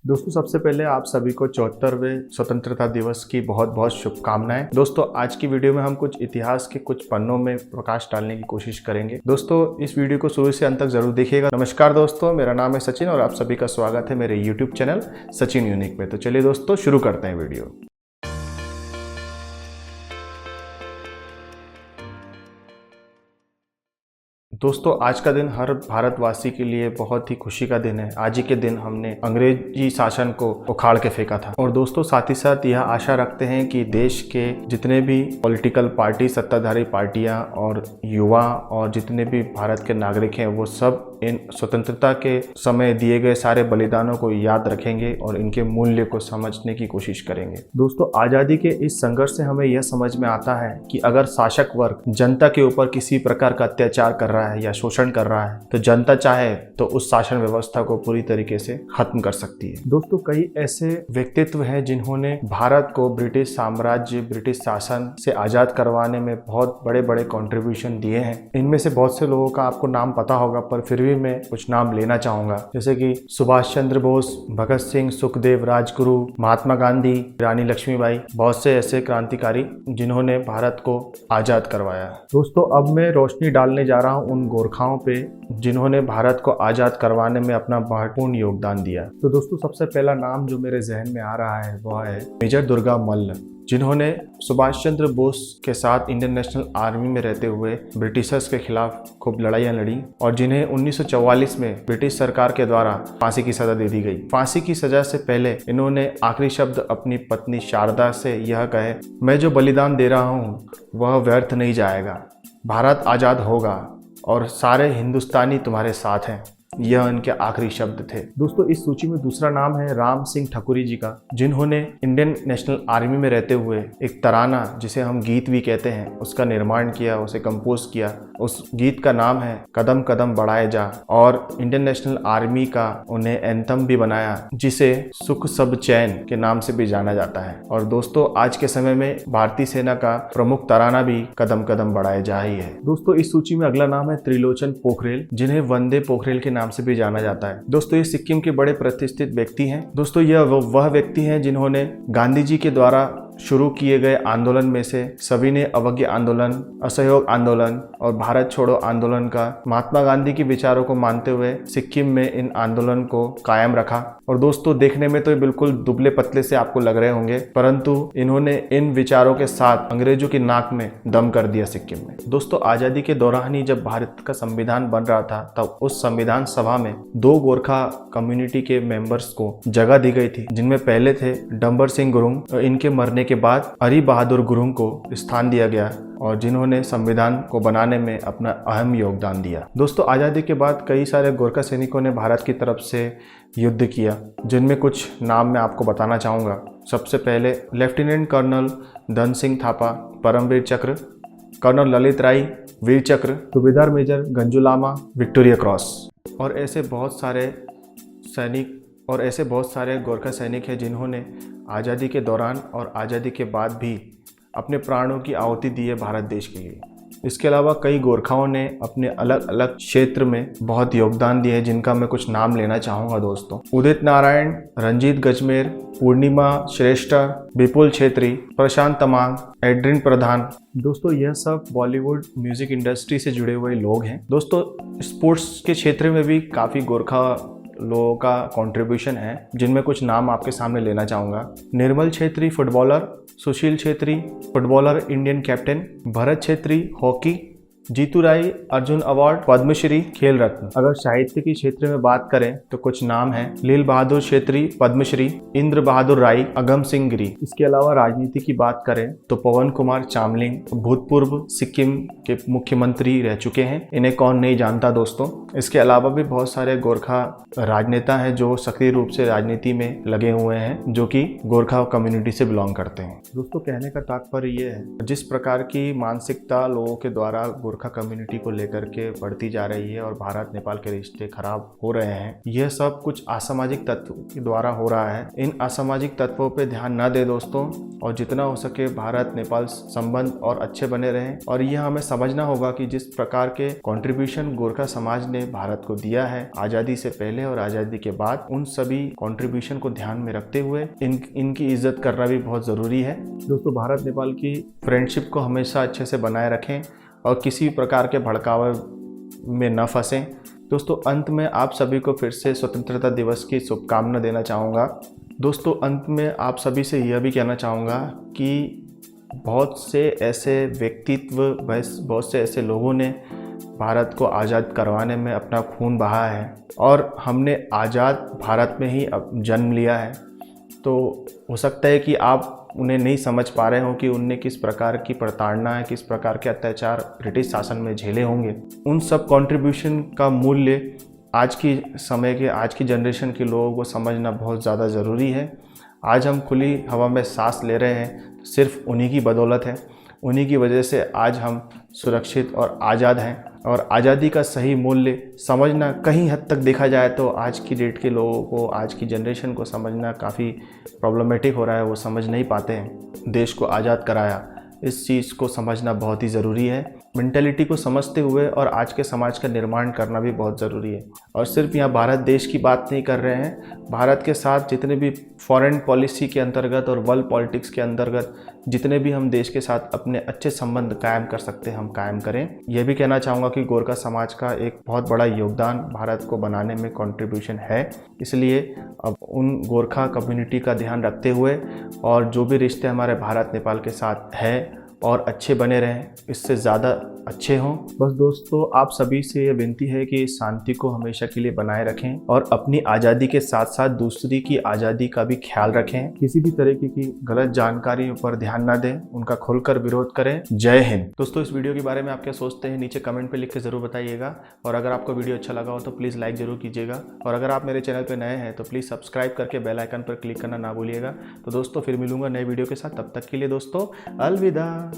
दोस्तों सबसे पहले आप सभी को 74वें स्वतंत्रता दिवस की बहुत बहुत शुभकामनाएं। दोस्तों आज की वीडियो में हम कुछ इतिहास के कुछ पन्नों में प्रकाश डालने की कोशिश करेंगे। दोस्तों इस वीडियो को शुरू से अंत तक जरूर देखिएगा। नमस्कार दोस्तों, मेरा नाम है सचिन और आप सभी का स्वागत है मेरे यूट्यूब चैनल सचिन यूनिक में। तो चलिए दोस्तों शुरू करते हैं वीडियो। दोस्तों आज का दिन हर भारतवासी के लिए बहुत ही खुशी का दिन है। आज ही के दिन हमने अंग्रेजी शासन को उखाड़ के फेंका था। और दोस्तों साथ ही साथ यह आशा रखते हैं कि देश के जितने भी पॉलिटिकल पार्टी, सत्ताधारी पार्टियां और युवा और जितने भी भारत के नागरिक हैं वो सब इन स्वतंत्रता के समय दिए गए सारे बलिदानों को याद रखेंगे और इनके मूल्य को समझने की कोशिश करेंगे। दोस्तों आज़ादी के इस संघर्ष से हमें यह समझ में आता है कि अगर शासक वर्ग जनता के ऊपर किसी प्रकार का अत्याचार कर रहा है या शोषण कर रहा है तो जनता चाहे तो उस शासन व्यवस्था को पूरी तरीके से खत्म कर सकती है। दोस्तों कई ऐसे व्यक्तित्व हैं जिन्होंने भारत को ब्रिटिश साम्राज्य, ब्रिटिश शासन से आजाद करवाने में बहुत बड़े बड़े कंट्रीब्यूशन दिए हैं। इनमें से बहुत से लोगों का आपको नाम पता होगा, पर फिर भी मैं कुछ नाम लेना चाहूंगा, जैसे कि सुभाष चंद्र बोस, भगत सिंह, सुखदेव, राजगुरु, महात्मा गांधी, रानी लक्ष्मीबाई, बहुत से ऐसे क्रांतिकारी जिन्होंने भारत को आजाद करवाया। दोस्तों अब मैं रोशनी डालने जा रहा हूं उन गोरखाओं पे जिन्होंने भारत को आजाद करवाने में अपना महत्वपूर्ण योगदान दिया। तो दोस्तों सबसे पहला नाम जो मेरे जहन में आ रहा है वह है मेजर दुर्गा मल्ल, जिन्होंने सुभाष चंद्र बोस के साथ इंडियन नेशनल आर्मी में रहते हुए ब्रिटिशर्स के खिलाफ खूब लड़ाइयाँ लड़ी और जिन्हें 1944 में ब्रिटिश सरकार के द्वारा फांसी की सजा दे दी गई। फांसी की सजा से पहले इन्होंने आखिरी शब्द अपनी पत्नी शारदा से यह कहे, मैं जो बलिदान दे रहा हूँ वह व्यर्थ नहीं जाएगा, भारत आज़ाद होगा और सारे हिंदुस्तानी तुम्हारे साथ हैं। यह इनके आखिरी शब्द थे। दोस्तों इस सूची में दूसरा नाम है राम सिंह ठकुरी जी का, जिन्होंने इंडियन नेशनल आर्मी में रहते हुए एक तराना, जिसे हम गीत भी कहते हैं, उसका निर्माण किया, उसे कंपोज किया। उस गीत का नाम है कदम कदम बढ़ाए जा और इंडियन नेशनल आर्मी का उन्हें एंथम भी बनाया, जिसे सुख सब चैन के नाम से भी जाना जाता है। और दोस्तों आज के समय में भारतीय सेना का प्रमुख तराना भी कदम कदम बढ़ाए जा ही है। दोस्तों इस सूची में अगला नाम है त्रिलोचन पोखरेल, जिन्हें वंदे पोखरेल के नाम से भी जाना जाता है। दोस्तों ये सिक्किम के बड़े प्रतिष्ठित व्यक्ति हैं। दोस्तों यह वह व्यक्ति हैं जिन्होंने गांधी जी के द्वारा शुरू किए गए आंदोलन में से सविनय अवज्ञा आंदोलन, असहयोग आंदोलन और भारत छोड़ो आंदोलन का महात्मा गांधी के विचारों को मानते हुए सिक्किम में इन आंदोलन को कायम रखा। और दोस्तों देखने में तो ये बिल्कुल दुबले पतले से आपको लग रहे होंगे, परंतु इन्होंने इन विचारों के साथ अंग्रेजों की नाक में दम कर दिया सिक्किम में। दोस्तों आजादी के दौरान ही जब भारत का संविधान बन रहा था तब उस संविधान सभा में 2 गोरखा कम्युनिटी के मेंबर्स को जगह दी गई थी, जिनमें पहले थे डंबर सिंह गुरुंग। इनके मरने के बाद हरि बहादुर गुरुंग को स्थान दिया गया और जिन्होंने संविधान को बनाने में अपना अहम योगदान दिया। दोस्तों आज़ादी के बाद कई सारे गोरखा सैनिकों ने भारत की तरफ से युद्ध किया, जिनमें कुछ नाम मैं आपको बताना चाहूँगा। सबसे पहले लेफ्टिनेंट कर्नल धन सिंह थापा, परमवीर चक्र, कर्नल ललित राय वीर चक्र, सूबेदार मेजर गंजूलामा विक्टोरिया क्रॉस। और ऐसे बहुत सारे गोरखा सैनिक हैं जिन्होंने आज़ादी के दौरान और आज़ादी के बाद भी अपने प्राणों की आहुति दी है भारत देश के लिए। इसके अलावा कई गोरखाओं ने अपने अलग अलग क्षेत्र में बहुत योगदान दिए हैं, जिनका मैं कुछ नाम लेना चाहूँगा। दोस्तों उदित नारायण, रंजीत गजमेर, पूर्णिमा श्रेष्ठ, विपुल छेत्री, प्रशांत तमांग, एड्रिन प्रधान। दोस्तों यह सब बॉलीवुड म्यूजिक इंडस्ट्री से जुड़े हुए लोग हैं। दोस्तों स्पोर्ट्स के क्षेत्र में भी काफ़ी गोरखा लोगों का कंट्रीब्यूशन है, जिनमें कुछ नाम आपके सामने लेना चाहूँगा। Nirmal Chhetri footballer, Sushil Chhetri footballer Indian captain, Bharat Chhetri hockey, Jitu Rai Arjuna award, Padma Shri, Khel Ratna. अगर साहित्य के क्षेत्र में बात करें तो कुछ नाम हैं लील बहादुर छेत्री पद्मश्री, इंद्र बहादुर राय, अगम सिंह गिरी। इसके अलावा राजनीति की बात करें तो पवन कुमार चामलिंग भूतपूर्व सिक्किम के मुख्यमंत्री रह चुके हैं, इन्हें कौन नहीं जानता दोस्तों। इसके अलावा भी बहुत सारे गोरखा राजनेता हैं जो सक्रिय रूप से राजनीति में लगे हुए हैं, जो कि गोरखा कम्युनिटी से बिलोंग करते हैं। दोस्तों कहने का तात्पर्य ये है, जिस प्रकार की मानसिकता लोगों के द्वारा गोरखा कम्युनिटी को लेकर के बढ़ती जा रही है और भारत नेपाल के रिश्ते खराब हो रहे हैं, यह सब कुछ असामाजिक तत्व के द्वारा हो रहा है। इन असामाजिक तत्वों पे ध्यान न दे दोस्तों, और जितना हो सके भारत नेपाल संबंध और अच्छे बने रहें। और यह हमें समझना होगा कि जिस प्रकार के कंट्रीब्यूशन गोरखा समाज ने भारत को दिया है आज़ादी से पहले और आज़ादी के बाद, उन सभी कंट्रीब्यूशन को ध्यान में रखते हुए इनकी इज्जत करना भी बहुत ज़रूरी है। दोस्तों, भारत नेपाल की फ्रेंडशिप को हमेशा अच्छे से बनाए रखें और किसी प्रकार के भड़कावे में न फंसें। दोस्तों, अंत में आप सभी को फिर से स्वतंत्रता दिवस की शुभकामना देना चाहूँगा। दोस्तों, अंत में आप सभी से यह भी कहना चाहूँगा कि बहुत से ऐसे व्यक्तित्व, बहुत से ऐसे लोगों ने भारत को आज़ाद करवाने में अपना खून बहा है और हमने आज़ाद भारत में ही जन्म लिया है। तो हो सकता है कि आप उन्हें नहीं समझ पा रहे हो कि उनने किस प्रकार की प्रताड़ना है, किस प्रकार के अत्याचार ब्रिटिश शासन में झेले होंगे। उन सब कंट्रीब्यूशन का मूल्य आज की जनरेशन के लोगों को समझना बहुत ज़्यादा ज़रूरी है। आज हम खुली हवा में सांस ले रहे हैं, सिर्फ उन्हीं की बदौलत है। उन्हीं की वजह से आज हम सुरक्षित और आज़ाद हैं। और आज़ादी का सही मूल्य समझना, कहीं हद तक देखा जाए तो आज की डेट के लोगों को, आज की जनरेशन को समझना काफ़ी प्रॉब्लमेटिक हो रहा है। वो समझ नहीं पाते हैं। देश को आज़ाद कराया, इस चीज़ को समझना बहुत ही ज़रूरी है। मेंटेलिटी को समझते हुए और आज के समाज का निर्माण करना भी बहुत ज़रूरी है। और सिर्फ यहाँ भारत देश की बात नहीं कर रहे हैं, भारत के साथ जितने भी फॉरेन पॉलिसी के अंतर्गत और वर्ल्ड पॉलिटिक्स के अंतर्गत जितने भी हम देश के साथ अपने अच्छे संबंध कायम कर सकते हैं, हम कायम करें। यह भी कहना चाहूँगा कि गोरखा समाज का एक बहुत बड़ा योगदान भारत को बनाने में कंट्रीब्यूशन है। इसलिए अब उन गोरखा कम्युनिटी का ध्यान रखते हुए और जो भी रिश्ते हमारे भारत नेपाल के साथ है और अच्छे बने रहें, इससे ज़्यादा अच्छे हों। बस दोस्तों, आप सभी से ये विनती है कि शांति को हमेशा के लिए बनाए रखें और अपनी आज़ादी के साथ साथ दूसरी की आज़ादी का भी ख्याल रखें। किसी भी तरीके की गलत जानकारी पर ध्यान न दें, उनका खुलकर विरोध करें। जय हिंद। दोस्तों, इस वीडियो के बारे में आप क्या सोचते हैं नीचे कमेंट पे लिख के ज़रूर बताइएगा। और अगर आपको वीडियो अच्छा लगा हो तो प्लीज़ लाइक ज़रूर कीजिएगा। और अगर आप मेरे चैनल पर नए हैं तो प्लीज़ सब्सक्राइब करके बेल आइकन पर क्लिक करना ना भूलिएगा। तो दोस्तों, फिर मिलूंगा नए वीडियो के साथ। तब तक के लिए दोस्तों, अलविदा।